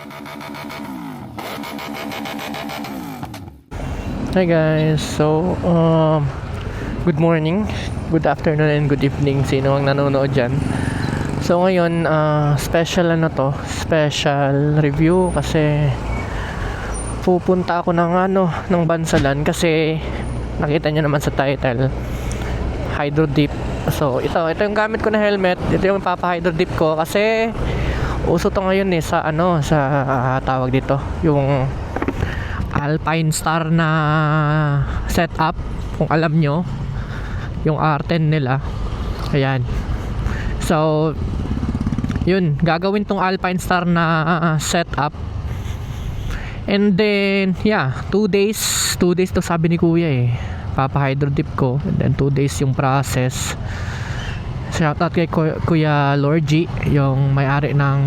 Hi guys, so good morning, good afternoon, and good evening sino ang nanonood dyan. So ngayon, special special review kasi pupunta ako ng Bansalan kasi nakita nyo naman sa title, hydro dip. So ito yung gamit ko na helmet, ito yung papa-hydro dip ko kasi uso to ngayon sa tawag dito, yung Alpine Star na setup, kung alam nyo yung R10 nila. Ayan, so yun, gagawin tong Alpine Star na setup, and then 2 days to sabi ni kuya papa-hydro dip ko, and then 2 days yung process. Shoutout kay Kuya Lord G, yung may-ari ng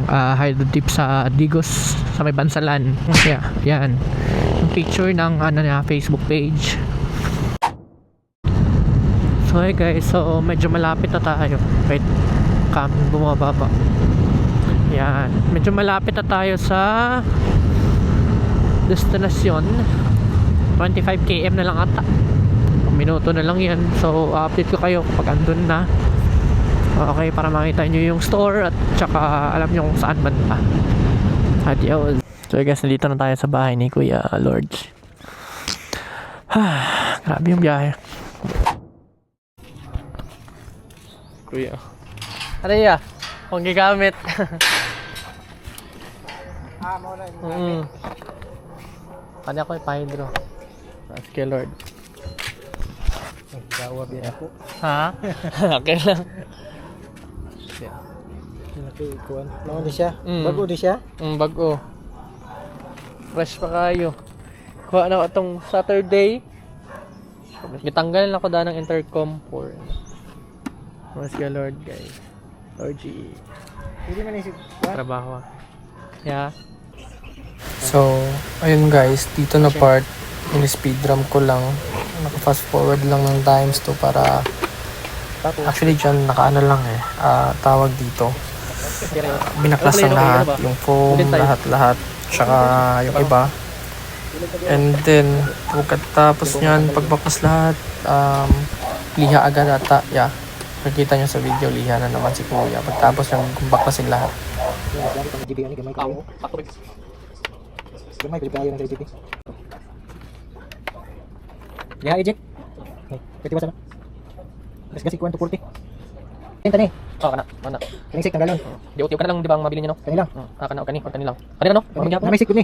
hydro dip sa Digos sa may Bansalan. Yan yung picture ng Facebook page. So hey guys, so medyo malapit na tayo. Wait, bumababa. Yan, medyo malapit na tayo sa destinasyon. 25 km na lang ata, minuto na lang yan. So update ko kayo kapag andun na. Okay, para makita nyo yung store at tsaka alam nyo kung saan banda. Adios. So guys, nandito na tayo sa bahay ni Kuya Lords. Grabe yung biyahe. Kuya, ano ya? Kung gigamit. Muna yung Kanya ko ipahidro. That's kay Lord. gawa biya ako. Ha? Okay lang. Nakikuan. Naman di siya? Bago di siya? Bago. Fresh pa kayo. Kuha na itong Saturday. Gitanggal na ko ng intercom for mas ka Lord guys. Lord G. Hindi man isip. Trabaho. Yeah. So, ayun guys, dito na part, in-speed drum ko lang. Naka-fast forward lang ng times to para actually dyan nakaano lang tawag dito. Binaklas ng lahat, yung foam, lahat-lahat, tsaka yung iba. And then, pagkatapos nyan, pagbaklas lahat, liha agad ata, nakikita nyo sa video, liha na naman si Kuya. Pagtapos yung baklasin lahat. Gamay, pwede kayo ng GP. Liha, eject. Pwede ba sana? Gasgas ikuan to 40. Ito ni. Mana. Kaning sik tanggalon. Di ka na lang, di ba ang mabili niyo, no? Kanilang. Kani lang. Kanina, no? Na may sik ko ni.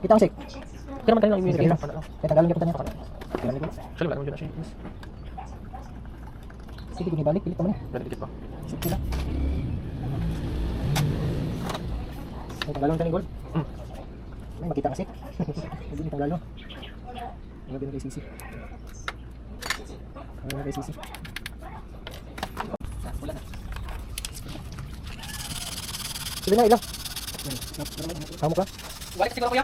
Kita ang sik. Kaya naman kanina, yung Kaya tanggalon niya punta niya. actually, ba naman dyan na siya. Sige, kung ibalik, pilit naman eh. Dikit pa. Sige lang. May tanggalon ka ni Gold? May makita kasi. Hindi ni tanggalon. Ano din kay Sisi? Ano kay Sisi? Wala na. Sige na, ilang. Kamu ka? Balik siguro, kuya.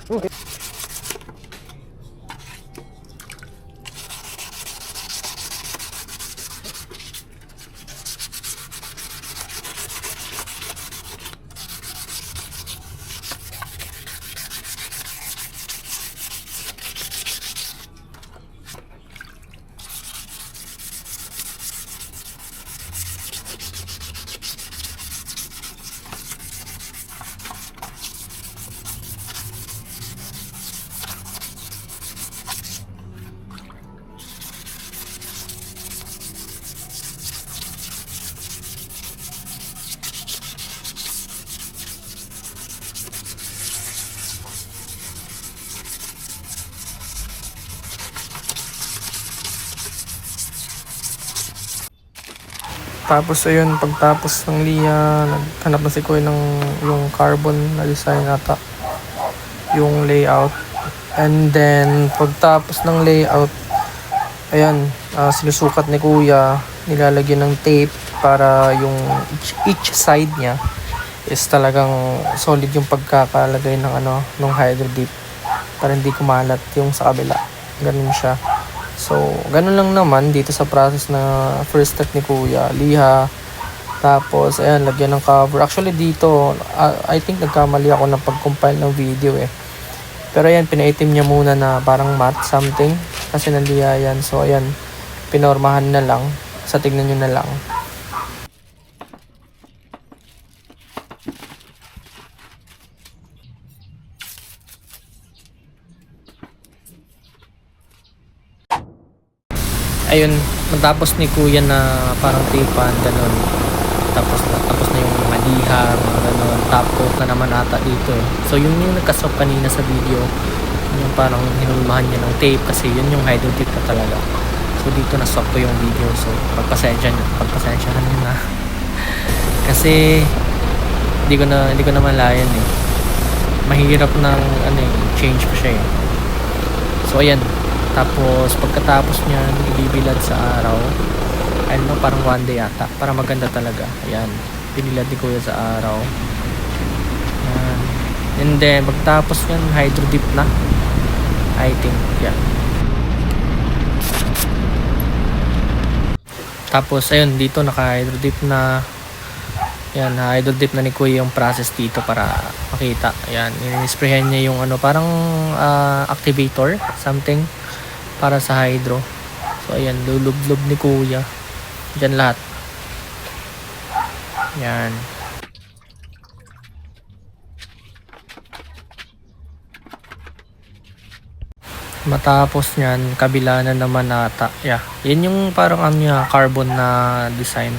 Tapos ayun, pagtapos ng liha, naghanap na si Kuya ng yung carbon na design ata, yung layout. And then pagtapos ng layout, ayan, sinusukat ni Kuya, nilalagyan ng tape para yung each side niya is talagang solid yung pagkakalagay ng ng hydro dip para hindi kumalat yung sa kabila. Ganun siya. So, ganun lang naman dito sa process na first step ni Kuya. Liha, Tapos, ayan, lagyan ng cover. Actually, dito, I think nagkamali ako ng pag-compile ng video eh. Pero ayan, pinaitim niya muna na parang matte something. Kasi nandiya yan. So, ayan, pinormahan na lang. Sa tignan nyo na lang. Ayun, matapos ni kuya na parang tipan, ganun. Tapos na yung mga liha, mga ganun. Top coat na naman ata dito eh. So yun yung nagkasop kanina sa video. Yung parang hinulmahan niya ng tape kasi yun yung hydro dip na talaga. So dito na-stop ko yung video. So pagpasensyahan nyo na. Kasi hindi ko na malayan eh. Mahirap ng change pa siya eh. So ayan. Tapos pagkatapos niyan, ibibilad sa araw. Ayun, parang one day ata. Para maganda talaga. Ayan. Binilad ni kuya sa araw. Ayan. And then, pagtapos niyan, hydro dip na. I think, yeah. Tapos, ayun, dito naka-hydro dip na. Ayan, hydro dip na ni kuya yung process dito para makita. Ayan, in-sprayan niya yung parang activator, something. Para sa hydro. So ayan, lulub-lub ni kuya. Diyan lahat. Yan. Matapos nyan, kabila na naman ata. Yeah. Yan yung parang carbon na design.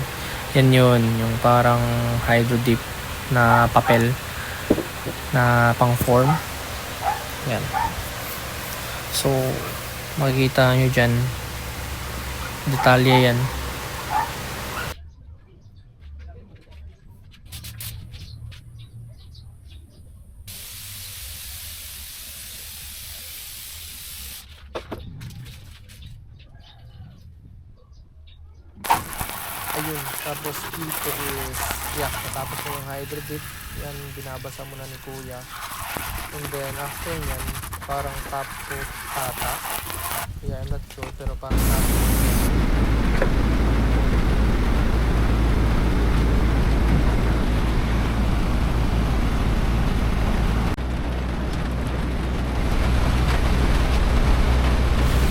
Yan yun. Yung parang hydro dip na papel na pang form. Yan. So, makikita nyo dyan detalye yan. Ayun, tapos dito is tapos na yung hydro dip. Yan, binabasa muna ni kuya. And then after nyan, parang top coat ata. Yeah, I'm not sure, pero parang top coat.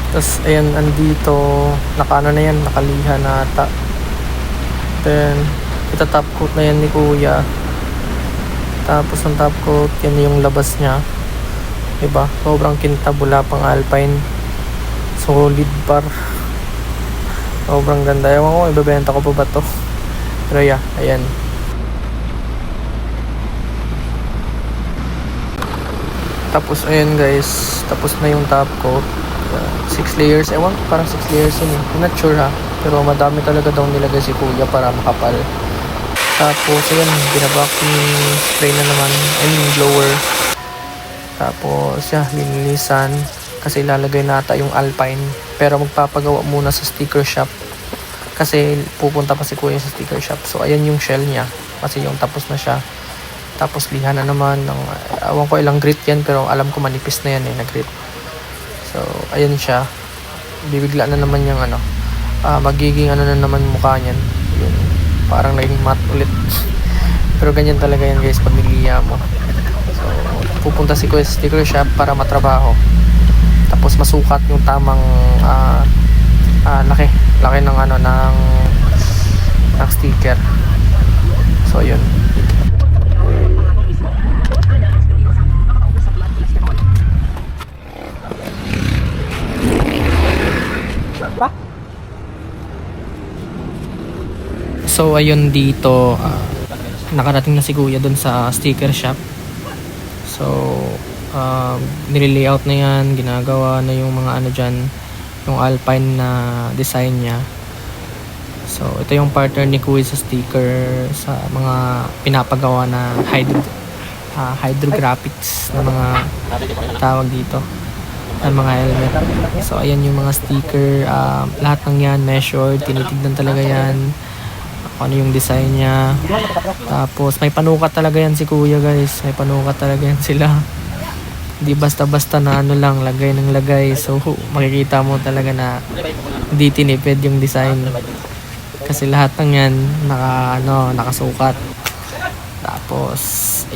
Tapos ayan, andito nakaano na yan, nakaliha na ata. Then ito top coat na yan ni kuya. Tapos ang top coat, yan yung labas niya. Diba? Sobrang kintab, wala pang alpine. Solid bar. Sobrang ganda. Ewan ko, ibebenta ko pa ba to? Pero yeah, ayan. Tapos ayan guys, tapos na yung top coat. 6 layers, ewan ko, parang 6 layers yun eh. I'm not sure ha. Pero madami talaga daw nilagay si kuya para makapal. Tapos ayan, binabaking spray na naman. Blower. Tapos linilisan. Kasi ilalagay na ata yung alpine. Pero magpapagawa muna sa sticker shop. Kasi pupunta pa si kuya sa sticker shop. So ayan yung shell niya. Kasi yung tapos na siya. Tapos liha na naman ng, awan ko ilang grit yan. Pero alam ko manipis na yan na grit. So ayan siya. Bibigla na naman yung magiging na naman mukha niyan. Yun. Parang naging matte ulit. Pero ganyan talaga yan guys pag niliya mo. So pupunta si kuya sa sticker shop para matrabaho. Tapos masukat yung tamang laki ng ng sticker. So yun. So ayun dito, nakarating na si kuya dun sa sticker shop. So nililayout na yan, ginagawa na yung mga dyan, yung alpine na design niya. So ito yung partner ni kuya sa sticker, sa mga pinapagawa na hydrographics na mga tawag dito, na mga helmet. So ayan yung mga sticker, lahat ng yan measured, tinitignan talaga yan ano yung design niya. Tapos may panukat talaga yan si kuya guys, may panukat talaga yan sila. Hindi basta-basta na lang, lagay ng lagay. So makikita mo talaga na hindi tinipid yung design. Kasi lahat ng yan nakasukat. Tapos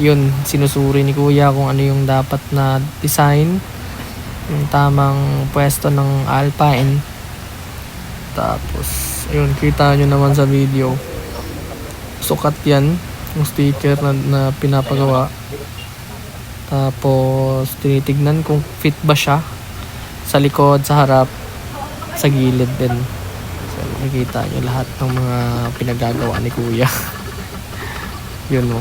yun, sinusuri ni kuya kung ano yung dapat na design, yung tamang pwesto ng Alpine. Tapos ayun, kita nyo naman sa video, sukat yan yung sticker na pinapagawa. Tapos tinitignan kung fit ba siya sa likod, sa harap, sa gilid din. So makikita nyo lahat ng mga pinagagawa ni kuya. Yun o.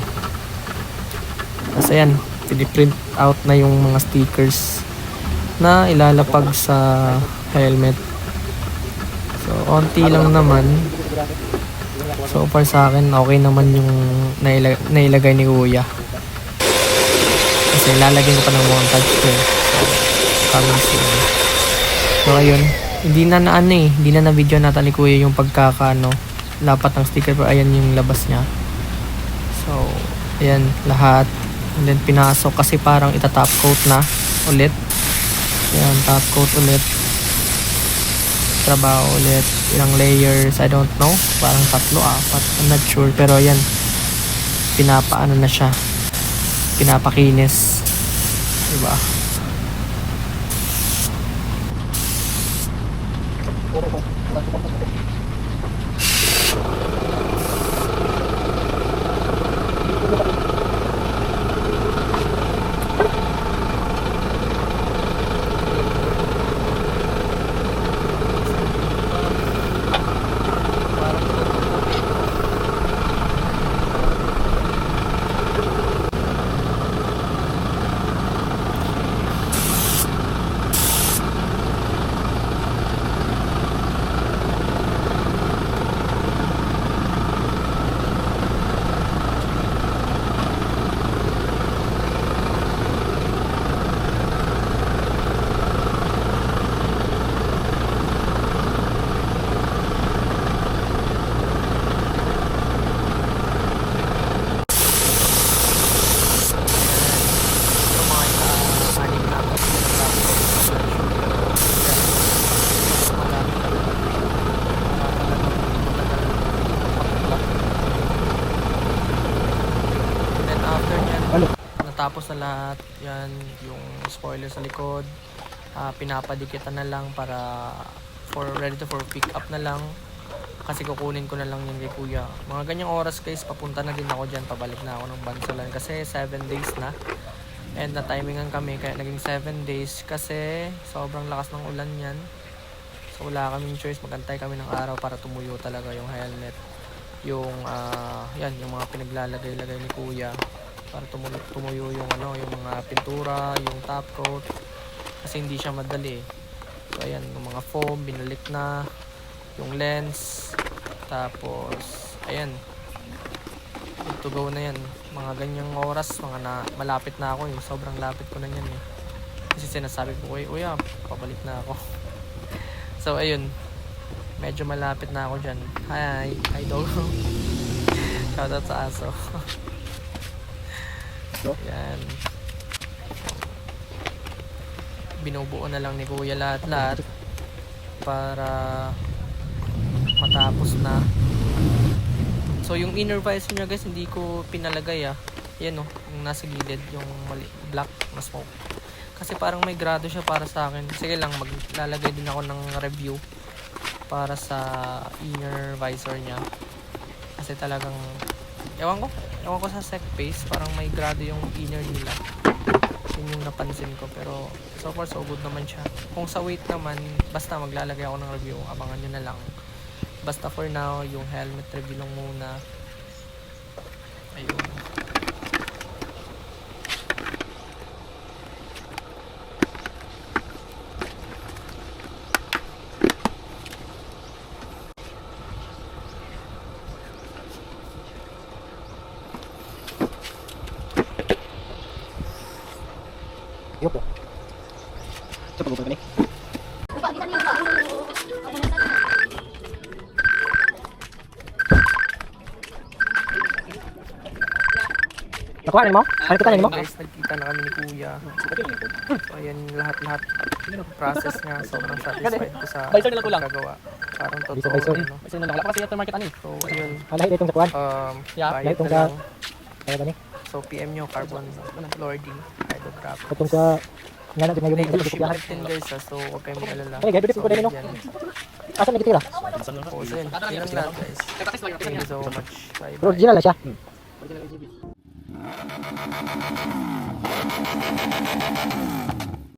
Kasi yan, piniprint out na yung mga stickers na ilalapag sa helmet. So onti lang naman. So far sa akin, okay naman yung nailagay ni kuya. Kasi lalagyan ko pa ng montage ko. Coming soon. So ayun, hindi na na-video natin ni kuya yung lapat ng sticker, pero ayan yung labas niya. So ayan lahat. And then pinasok kasi parang ita-top coat na ulit. Ayan, top coat ulit. Trabaho ulit. Ilang layers, I don't know. Parang 3, 4. I'm not sure. Pero ayan, pinapaano na siya. Pinapakinis. Diba? Natapos na lahat yan, yung spoiler sa likod, pinapadikitan na lang para ready for pick up na lang, kasi kukunin ko na lang yan kay kuya. Mga ganyang oras guys, papunta na din ako dyan, pabalik na ako ng Bansalan kasi 7 days na, and na-timingan kami kaya naging 7 days kasi sobrang lakas ng ulan yan. So wala kaming choice, magantay kami ng araw para tumuyo talaga yung helmet, yung yung mga pinaglalagay-lagay ni kuya para tumuyo yung yung mga pintura, yung top coat, kasi hindi siya madali. So ayan, yung mga foam binalik na, yung lens, tapos ayan, good to go na yan. Mga ganyang oras, malapit na ako sobrang lapit ko na yan kasi sinasabi ko, kuya, pabalik na ako. So ayun, medyo malapit na ako dyan. Hi dog. Shoutout sa aso. Yan. Binubuo na lang ni kuya lahat para matapos na. So yung inner visor niya guys, hindi ko pinalagay yan yung nasa gilid, yung black na smoke, kasi parang may grado siya para sa akin. Sige lang, maglalagay din ako ng review para sa inner visor niya, kasi talagang ewan ko sa sec face, parang may grado yung inner nila. Yun yung napansin ko, pero so far so good naman siya. Kung sa weight naman, basta maglalagay ako ng review, abangan nyo na lang. Basta for now, yung helmet review lang muna. Ayun. Yupo. Ito pag-upal ka ni. Nakuha na mo? Ano kita na mo? Guys, nagkita na kami ni kuya. So ayan, lahat process niya, sobrang satisfied ko sa pagkagawa. Parang Bisa totoo. Bison. Ano. Kasi nung wala pa kasi aftermarket ano eh. So, ayun. Lahi na itong sa kuwan. Yeah, Bayad lahat na tong sa- lang. Kaya ba ni? So, PM nyo, Carbon Lordy, Hydrograph. Itong sa nga na ngayon May yung ship kopyahan. din guys so huwag kayong mag-alala. Ay, gaya, dito po din, no? yan. Asan nagtitira? So, yun. Yun lang lahat guys. Thank you so much. Bye Pero bye. original na siya. Original LGB.